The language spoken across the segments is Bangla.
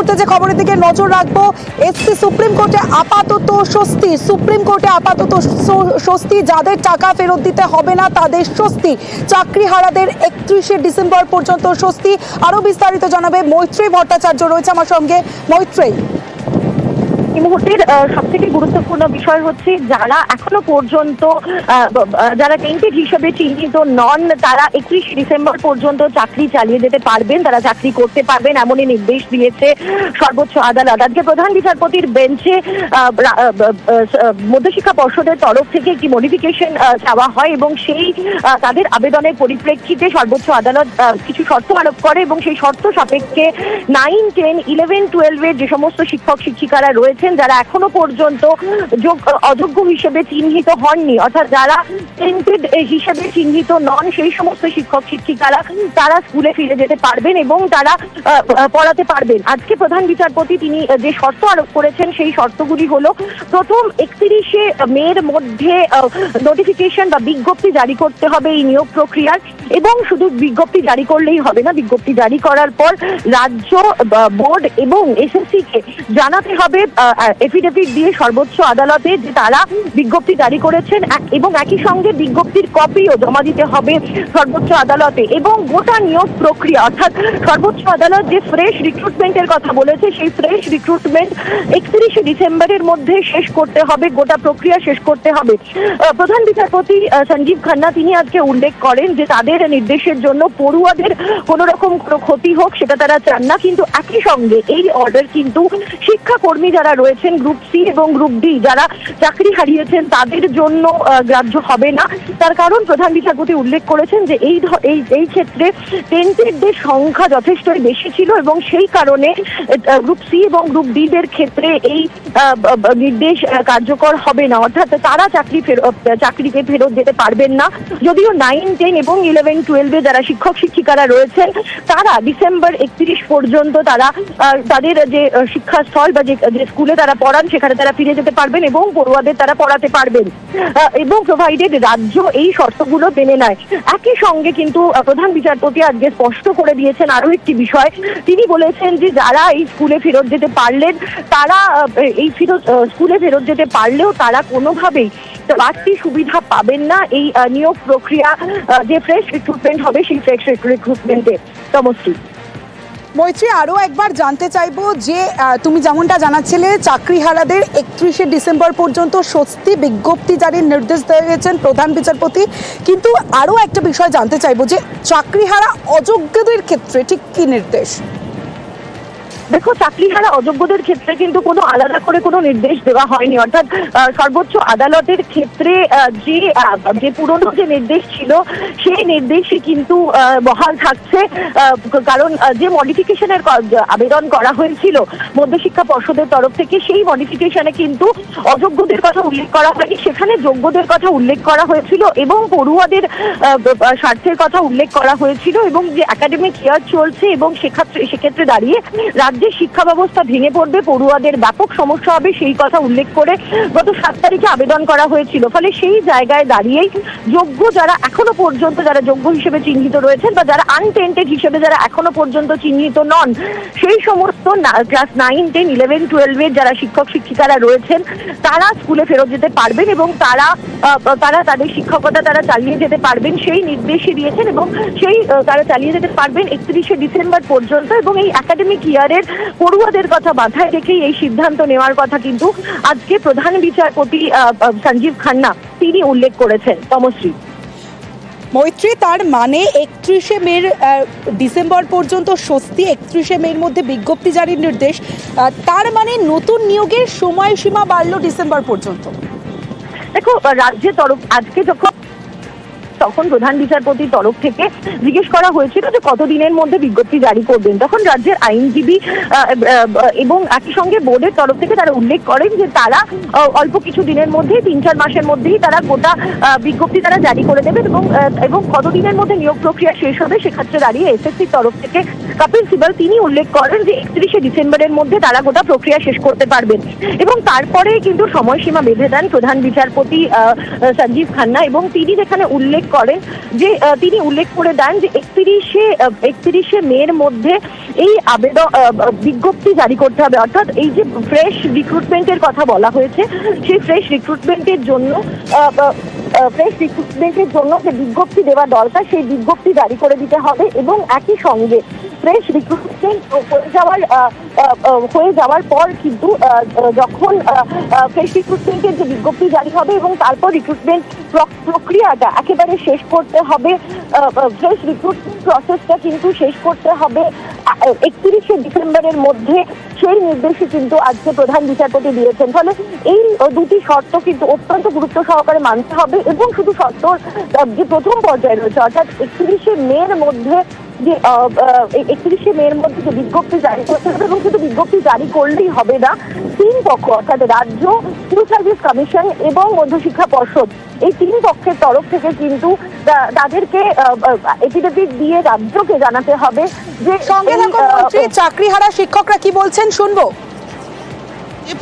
মুহূর্তে যে খবরের দিকে নজর রাখবো, এসসি সুপ্রিম কোর্টে আপাতত স্বস্তি, সুপ্রিম কোর্টে আপাতত স্বস্তি, যাদের টাকা ফেরত দিতে হবে না তাদের স্বস্তি, চাকরিহারাদের 31শে ডিসেম্বর পর্যন্ত স্বস্তি। আরো বিস্তারিত জানাবে মৈত্রী ভট্টাচার্য, রয়েছে আমার সঙ্গে। মৈত্রী, এই মুহূর্তের সব থেকে গুরুত্বপূর্ণ বিষয় হচ্ছে যারা এখনো পর্যন্ত যারা টেন্টেড হিসেবে চিহ্নিত নন, তারা 31 ডিসেম্বর পর্যন্ত চাকরি চালিয়ে যেতে পারবেন, তারা চাকরি করতে পারবেন, এমনই নির্দেশ দিয়েছে সর্বোচ্চ আদালত। আজকে প্রধান বিচারপতির বেঞ্চে মধ্যশিক্ষা পর্ষদের তরফ থেকে একটি মডিফিকেশন চাওয়া হয় এবং সেই তাদের আবেদনের পরিপ্রেক্ষিতে সর্বোচ্চ আদালত কিছু শর্ত আরোপ করে এবং সেই শর্ত সাপেক্ষে 9, 10, 11, 12 এর যে সমস্ত শিক্ষক শিক্ষিকারা রয়েছে যারা এখনো পর্যন্ত অযোগ্য হিসেবে চিহ্নিত হননি, অর্থাৎ যারা টেন্টেড হিসেবে চিহ্নিত নন, সেই সমস্ত শিক্ষক শিক্ষিকারা তারা স্কুলে ফিরে যেতে পারবেন এবং তারা পড়াতে পারবেন। আজকে প্রধান বিচারপতি তিনি যে শর্ত আরোপ করেছেন সেই শর্তগুলি হলো, প্রথম 31শে মের মধ্যে নোটিফিকেশন বা বিজ্ঞপ্তি জারি করতে হবে এই নিয়োগ প্রক্রিয়ার, এবং শুধু বিজ্ঞপ্তি জারি করলেই হবে না, বিজ্ঞপ্তি জারি করার পর রাজ্য বোর্ড এবং এসএসসি কে জানাতে হবে এফিডেভিট দিয়ে সর্বোচ্চ আদালতে যে তারা বিজ্ঞপ্তি জারি করেছেন, এবং একই সঙ্গে বিজ্ঞপ্তির কপিও জমা দিতে হবে সর্বোচ্চ আদালতে। এবং গোটা নিয়োগ প্রক্রিয়া, অর্থাৎ সর্বোচ্চ আদালত যে ফ্রেশ রিক্রুটমেন্টের কথা বলেছে সেই ফ্রেশ রিক্রুটমেন্ট 31শে ডিসেম্বরের মধ্যে শেষ করতে হবে, গোটা প্রক্রিয়া শেষ করতে হবে। প্রধান বিচারপতি সঞ্জীব খান্না তিনি আজকে উল্লেখ করেন যে তাদের নির্দেশের জন্য পড়ুয়াদের কোনো রকম কোনো ক্ষতি হোক সেটা তারা চান না, কিন্তু একই সঙ্গে এই অর্ডার কিন্তু শিক্ষাকর্মী যারা রয়েছেন গ্রুপ সি এবং গ্রুপ ডি যারা চাকরি হারিয়েছেন তাদের জন্য গ্রাহ্য হবে না। তার কারণ প্রধান বিচারপতি উল্লেখ করেছেন যে এই ক্ষেত্রে টেন্টেডদের সংখ্যা যথেষ্টই বেশি ছিল এবং সেই কারণে গ্রুপ সি এবং গ্রুপ ডি দের ক্ষেত্রে এই নির্দেশ কার্যকর হবে না, অর্থাৎ তারা চাকরিতে ফেরত যেতে পারবেন না। যদিও 9, 10 এবং 11, 12 যারা শিক্ষক শিক্ষিকারা রয়েছেন তারা ডিসেম্বর 31 পর্যন্ত তারা তাদের যে শিক্ষাস্থল বা যে স্কুলে তারা পড়ান সেখানে তারা ফিরে যেতে পারবেন এবং পড়ুয়াদের তারা পড়াতে পারবেন, এবং প্রোভাইডেড রাজ্য এই শর্তগুলো মেনে নেয়। একই সঙ্গে কিন্তু প্রধান বিচারপতি আজকে স্পষ্ট করে দিয়েছেন আরো একটি বিষয়, তিনি বলেছেন যে যারা এই স্কুলে ফেরত যেতে পারলেন তারা স্কুলে ফেরত যেতে পারলেও তারা কোনোভাবেই বাড়তি সুবিধা পাবেন না এই নিয়োগ প্রক্রিয়া যে ফ্রেশ রিক্রুটমেন্ট হবে সেই ফ্রেশ রিক্রুটমেন্টে। তমশ্রী, মৈত্রী, আরো একবার জানতে চাইবো যে তুমি যেমনটা জানাচ্ছিলে চাকরিহারাদের 31শে ডিসেম্বর পর্যন্ত স্বস্তি, বিজ্ঞপ্তি জারির নির্দেশ দিয়েছেন প্রধান বিচারপতি, কিন্তু আরো একটা বিষয় জানতে চাইবো যে চাকরিহারা অযোগ্যদের ক্ষেত্রে ঠিক কি নির্দেশ? দেখো, চাকরিহারা অযোগ্যদের ক্ষেত্রে কিন্তু কোনো আলাদা করে কোনো নির্দেশ দেওয়া হয়নি, অর্থাৎ সর্বোচ্চ আদালতের ক্ষেত্রে যে পুরনো যে নির্দেশ ছিল সেই নির্দেশই কিন্তু বহাল থাকছে, কারণ যে মডিফিকেশনের আবেদন করা হয়েছিল মধ্যশিক্ষা পর্ষদের তরফ থেকে সেই মডিফিকেশনে কিন্তু অযোগ্যদের কথা উল্লেখ করা হয়নি, সেখানে যোগ্যদের কথা উল্লেখ করা হয়েছিল এবং পড়ুয়াদের স্বার্থের কথা উল্লেখ করা হয়েছিল, এবং যে একাডেমিক ইয়ার চলছে এবং সেক্ষেত্রে দাঁড়িয়ে যে শিক্ষা ব্যবস্থা ভেঙে পড়বে, পড়ুয়াদের ব্যাপক সমস্যা হবে সেই কথা উল্লেখ করে গত 7 তারিখে আবেদন করা হয়েছিল। ফলে সেই জায়গায় দাঁড়িয়েই যোগ্য যারা এখনো পর্যন্ত যারা যোগ্য হিসেবে চিহ্নিত রয়েছেন বা যারা আনটেন্টেড হিসেবে যারা এখনো পর্যন্ত চিহ্নিত নন, সেই সমস্ত ক্লাস 9, 10, 11, 12 এর যারা শিক্ষক শিক্ষিকারা রয়েছেন তারা স্কুলে ফেরত যেতে পারবেন এবং তারা তাদের শিক্ষকতা তারা চালিয়ে যেতে পারবেন সেই নির্দেশই দিয়েছেন, এবং সেই তারা চালিয়ে যেতে পারবেন 31শে ডিসেম্বর পর্যন্ত। এবং এই একাডেমিক ইয়ারের পড়ুয়াদের কথা মাথায় রেখেই এই সিদ্ধান্ত নেওয়ার কথা কিন্তু আজকে প্রধান বিচারপতি সঞ্জীব খান্না তিনি উল্লেখ করেছেন। তমশ্রী, মৈত্রী, তার মানে 31শে মের ডিসেম্বর পর্যন্ত স্বস্তি, 31শে মের মধ্যে বিজ্ঞপ্তি জারির নির্দেশ, তার মানে নতুন নিয়োগের সময়সীমা বাড়লো ডিসেম্বর পর্যন্ত। দেখো, রাজ্যের তরফ আজকে তখন প্রধান বিচারপতির তরফ থেকে জিজ্ঞেস করা হয়েছিল যে কতদিনের মধ্যে বিজ্ঞপ্তি জারি করবেন, তখন রাজ্যের আইনজীবী এবং একই সঙ্গে বোর্ডের তরফ থেকে তারা উল্লেখ করেন যে তারা অল্প কিছু দিনের মধ্যেই 3-4 মাসের মধ্যেই তারা গোটা বিজ্ঞপ্তি তারা জারি করে দেবেন, এবং কতদিনের মধ্যে নিয়োগ প্রক্রিয়া শেষ হবে সেক্ষেত্রে দাঁড়িয়ে এসএসসির তরফ থেকে কপিল সিবাল তিনি উল্লেখ করেন যে 31শে ডিসেম্বরের মধ্যে তারা গোটা প্রক্রিয়া শেষ করতে পারবেন, এবং তারপরে কিন্তু সময়সীমা বেঁধে দেন প্রধান বিচারপতি সঞ্জীব খান্না, এবং তিনি যেখানে উল্লেখ করেন, যে তিনি উল্লেখ করে দেন যে 31শে মের মধ্যে এই আবেদন বিজ্ঞপ্তি জারি করতে হবে। অর্থাৎ এই যে ফ্রেশ রিক্রুটমেন্টের কথা বলা হয়েছে, সেই ফ্রেশ রিক্রুটমেন্টের জন্য যে বিজ্ঞপ্তি দেওয়া দরকার সেই বিজ্ঞপ্তি জারি করে দিতে হবে। এবং একই সঙ্গে ফ্রেশ রিক্রুটমেন্ট হয়ে যাওয়ার পর কিন্তু যখন ফ্রেশ রিক্রুটমেন্টের যে বিজ্ঞপ্তি জারি হবে এবং তারপর রিক্রুটমেন্ট প্রক্রিয়াটা একেবারে শেষ করতে হবে, ফ্রেশ রিক্রুটমেন্ট প্রসেসটা কিন্তু শেষ করতে হবে 31শে ডিসেম্বরের মধ্যে, সেই নির্দেশই কিন্তু আজকে প্রধান বিচারপতি দিয়েছেন। ফলে এই দুটি শর্ত কিন্তু অত্যন্ত গুরুত্ব সহকারে মানতে হবে এবং শুধু শর্ত যে প্রথম পর্যায়ে রয়েছে অর্থাৎ 31শে মের মধ্যে যে 31শে মের মধ্যে যে বিজ্ঞপ্তি জারি করতে হবে, এবং শুধু বিজ্ঞপ্তি জারি করলেই হবে না, তিন পক্ষ অর্থাৎ রাজ্য, সিভিল সার্ভিস কমিশন এবং মধ্যশিক্ষা পর্ষদ, এই তিন পক্ষের তরফ থেকে কিন্তু তাদেরকে এফিডেভিট দিয়ে রাজ্যকে জানাতে হবে যে সঙ্গে থাকুন মন্ত্রী, চাকরিহারা শিক্ষকরা কি বলছেন শুনবো।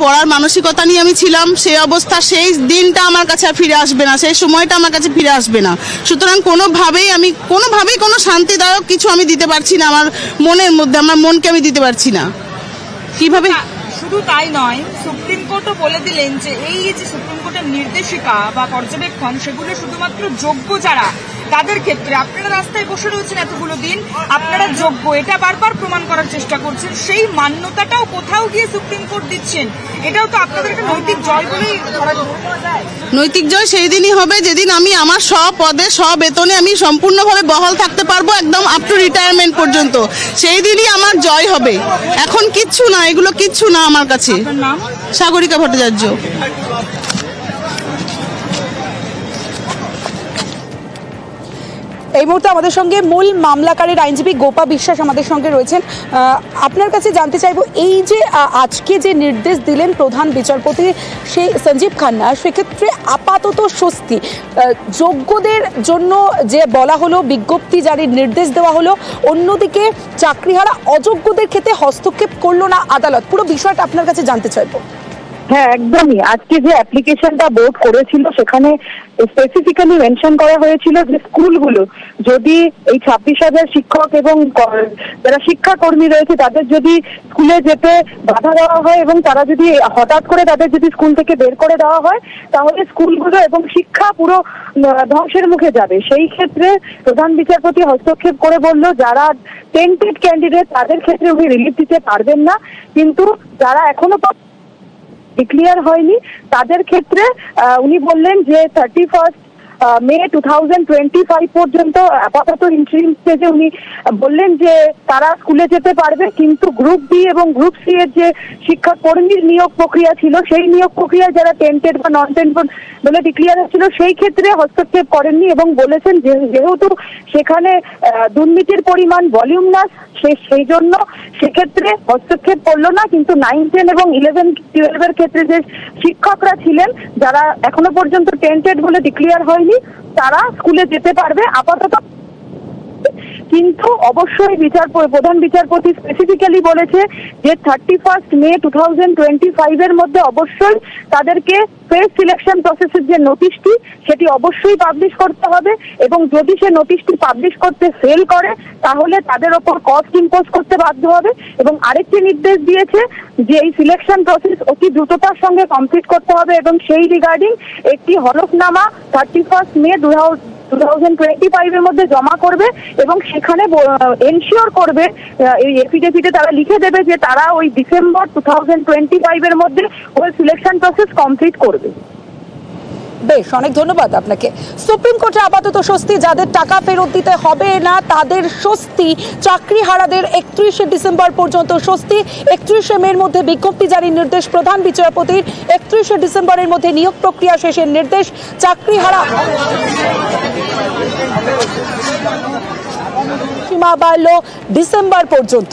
পড়ার মানসিকতা নিয়ে আমি ছিলাম, সেই অবস্থা, সেই দিনটা আমার কাছে আর ফিরে আসবে না, সেই সময়টা আমার কাছে ফিরে আসবে না। সুতরাং কোনোভাবেই কোনো শান্তিদায়ক কিছু আমি দিতে পারছি না আমার মনের মধ্যে, আমার মনকে আমি দিতে পারছি না। কিভাবে? শুধু তাই নয়, সুপ্রিম কোর্টও বলে দিলেন যে এই যে সুপ্রিম কোর্টের নির্দেশিকা বা পর্যবেক্ষণ, সেগুলো শুধুমাত্র যোগ্য যারা তাদের ক্ষেত্রে। আপনারা রাস্তায় বসে রয়েছেন এতগুলো দিন, আপনারা যোগ্য, এটা বারবার প্রমাণ করার চেষ্টা করছেন, সেই মান্যতাটাও কোথাও গিয়ে সুপ্রিম কোর্ট দিচ্ছেন। এটাও তো আপনাদের একটা নৈতিক জয় বলেই ধরা যায়। নৈতিক জয় সেই দিনই হবে যেদিন আমি আমার পদে বেতনে আমি সম্পূর্ণভাবে বহাল থাকতে পারবো, একদম আপ টু রিটায়ারমেন্ট পর্যন্ত, সেই দিনই আমার জয় হবে। এখন কিচ্ছু না, এগুলো কিচ্ছু না আমার কাছে। নাম? সাগরিকা ভট্টাচার্য। এই মুহূর্তে আমাদের সঙ্গে মূল মামলাকারীর আইনজীবী গোপা বিশ্বাস আমাদের সঙ্গে রয়েছেন। আপনার কাছে জানতে চাইবো, এই যে আজকে যে নির্দেশ দিলেন প্রধান বিচারপতি সেই সঞ্জীব খান্না, সেক্ষেত্রে আপাতত স্বস্তি, যোগ্যদের জন্য যে বলা হলো বিজ্ঞপ্তি জারির নির্দেশ দেওয়া হলো, অন্যদিকে চাকরিহারা অযোগ্যদের ক্ষেত্রে হস্তক্ষেপ করলো না আদালত, পুরো বিষয়টা আপনার কাছে জানতে চাইবো। হ্যাঁ, একদমই। আজকে যে অ্যাপ্লিকেশনটা বোর্ড করেছিল সেখানে স্পেসিফিক্যালি মেনশন করা হয়েছিল যে স্কুলগুলো যদি এই 26,000 শিক্ষক এবং যারা শিক্ষাকর্মী রয়েছে তাদের যদি স্কুলে যেতে বাধা দেওয়া হয় এবং তারা যদি হঠাৎ করে তাদের যদি স্কুল থেকে বের করে দেওয়া হয়, তাহলে স্কুলগুলো এবং শিক্ষা পুরো ধ্বংসের মুখে যাবে। সেই ক্ষেত্রে প্রধান বিচারপতি হস্তক্ষেপ করে বলল যারা টেন্টেড ক্যান্ডিডেট তাদের ক্ষেত্রে উনি রিলিফ দিতে পারবেন না, কিন্তু যারা এখনো ডিক্লিয়ার হয়নি তাদের ক্ষেত্রে উনি বললেন যে 31 মে 2025 পর্যন্ত আপাতত ইন্টারিম স্টেজে উনি বললেন যে তারা স্কুলে যেতে পারবে, কিন্তু গ্রুপ বি এবং গ্রুপ সি এর যে শিক্ষাকর্মীর নিয়োগ প্রক্রিয়া ছিল সেই নিয়োগ প্রক্রিয়ায় যারা টেন্টেড বা নন টেন্টেড বলে ডিক্লিয়ার হচ্ছিল সেই ক্ষেত্রে হস্তক্ষেপ করেননি এবং বলেছেন যেহেতু সেখানে দুর্নীতির পরিমাণ ভলিউমনাস, সেই জন্য সেক্ষেত্রে হস্তক্ষেপ করলো না। কিন্তু 9, 10 এবং 11, 12 এর ক্ষেত্রে যে শিক্ষকরা ছিলেন যারা এখনো পর্যন্ত টেন্টেড বলে ডিক্লিয়ার হয়নি তারা স্কুলে যেতে পারবে আপাতত। কিন্তু অবশ্যই প্রধান বিচারপতি স্পেসিফিক্যালি বলেছে যে 31 মে 2025 এর মধ্যে অবশ্যই তাদেরকে ফেস সিলেকশন প্রসেসের যে নোটিশটি সেটি অবশ্যই পাবলিশ করতে হবে, এবং যদি সে নোটিশটি পাবলিশ করতে ফেল করে তাহলে তাদের ওপর কস্ট ইম্পোজ করতে বাধ্য হবে। এবং আরেকটি নির্দেশ দিয়েছে যে এই সিলেকশন প্রসেস অতি দ্রুততার সঙ্গে কমপ্লিট করতে হবে এবং সেই রিগার্ডিং একটি হলফনামা 31 মে 2025 এর মধ্যে জমা করবে এবং সেখানে এনশিওর করবে, এই এফিডেভিটে তারা লিখে দেবে যে তারা ওই ডিসেম্বর 2025 এর মধ্যে ওই সিলেকশন প্রসেস কমপ্লিট করবে। বেশ, অনেক ধন্যবাদ আপনাকে। সুপ্রিম কোর্টে আপাতত স্বস্তি, যাদের টাকা ফেরত দিতে হবে না তাদের স্বস্তি, চাকরিহারাদের 31শে ডিসেম্বর পর্যন্ত স্বস্তি। 31শে মের মধ্যে বিজ্ঞপ্তি জারির নির্দেশ প্রধান বিচারপতির, 31শে ডিসেম্বরের মধ্যে নিয়োগ প্রক্রিয়া শেষের নির্দেশ। চাকরিহারা সীমা বাড়ল ডিসেম্বর পর্যন্ত।